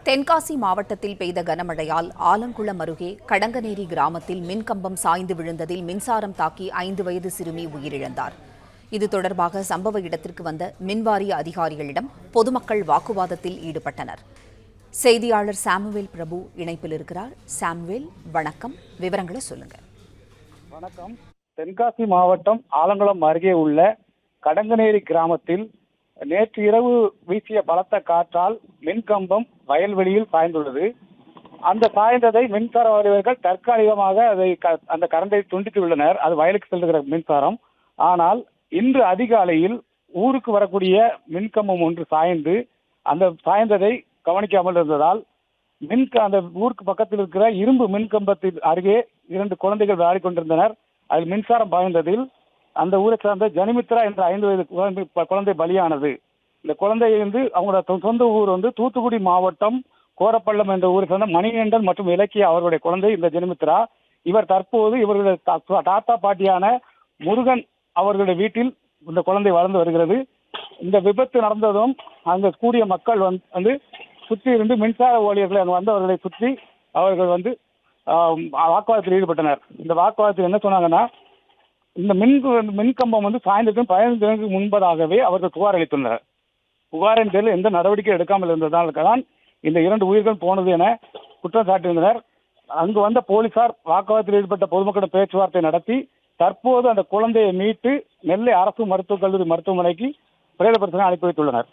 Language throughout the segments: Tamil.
தென்காசி மாவட்டத்தில் பெய்த கனமழையால் ஆலங்குளம் அருகே கடங்கநேரி கிராமத்தில் மின்கம்பம் சாய்ந்து விழுந்ததில் மின்சாரம் தாக்கி 5 வயது சிறுமி உயிரிழந்தார். இது தொடர்பாக சம்பவ இடத்திற்கு வந்த மின்வாரிய அதிகாரிகளிடம் பொதுமக்கள் வாக்குவாதத்தில் ஈடுபட்டனர். செய்தியாளர் சாமுவேல் பிரபு இணைப்பில் இருக்கிறார். சாமுவேல், வணக்கம். விவரங்களை சொல்லுங்க. வணக்கம். தென்காசி மாவட்டம் ஆலங்குளம் அருகே உள்ள கடங்கநேரி கிராமத்தில் நேற்று இரவு வீசிய பலத்த காற்றால் மின்கம்பம் வயல்வெளியில் சாய்ந்துள்ளது. அந்த சாய்ந்ததை மின்சார வாரியர்கள் தற்காலிகமாக அந்த கரண்டை துண்டித்துள்ளனர். அது வயலுக்கு செல்லுகிற மின்சாரம். ஆனால் இன்று அதிகாலையில் ஊருக்கு வரக்கூடிய மின்கம்பம் ஒன்று சாய்ந்து அந்த சாய்ந்ததை கவனிக்காமல் இருந்ததால் அந்த ஊருக்கு பக்கத்தில் இருக்கிற இரும்பு மின்கம்பத்தின் அருகே 2 குழந்தைகள் விளையாடி கொண்டிருந்தனர். அதில் மின்சாரம் பாய்ந்ததில் அந்த ஊரை சார்ந்த ஜனிமித்ரா என்ற 5 வயது குழந்தை பலியானது. இந்த குழந்தை அவங்களோட சொந்த ஊர் தூத்துக்குடி மாவட்டம் கோரப்பள்ளம் என்ற ஊரை சேர்ந்த மணிகண்டன் மற்றும் இலக்கிய அவர்களுடைய குழந்தை இந்த ஜனிமித்ரா. இவர் தற்போது இவர்களுடைய தாத்தா பாட்டியான முருகன் அவர்களுடைய வீட்டில் இந்த குழந்தை வளர்ந்து வருகிறது. இந்த விபத்து நடந்ததும் அங்கு கூடிய மக்கள் சுற்றி இருந்து மின்சார ஊழியர்களை அவர்களை சுற்றி அவர்கள் வாக்குவாதத்தில் ஈடுபட்டனர். இந்த வாக்குவாதத்தில் என்ன சொன்னாங்கன்னா, இந்த மின்கம்பம் சாய்ந்ததும் 15 தினங்களுக்கு முன்பதாகவே அவர்கள் புகார் அளித்துள்ளனர். புகாரின் பேரில் எந்த நடவடிக்கை எடுக்காமல் இருந்ததால்தான் இந்த 2 உயிர்கள் போனது என குற்றம் சாட்டியிருந்தனர். அங்கு வந்த போலீசார் வாக்குவாதத்தில் ஈடுபட்ட பொதுமக்களிடம் பேச்சுவார்த்தை நடத்தி தற்போது அந்த குழந்தையை மீட்டு நெல்லை அரசு மருத்துவக் கல்லூரி மருத்துவமனைக்கு பிரேத பரிசோதனை அனுப்பி வைத்துள்ளனர்.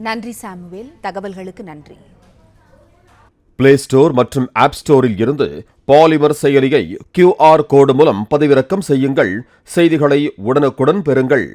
நன்றி சாமுவேல், தகவல்களுக்கு நன்றி. பிளே ஸ்டோர் மற்றும் ஆப் ஸ்டோரில் இருந்து பாலிமர் செயலியை QR கோடு மூலம் பதிவிறக்கம் செய்யுங்கள். செய்திகளை உடனுக்குடன் பெறுங்கள்.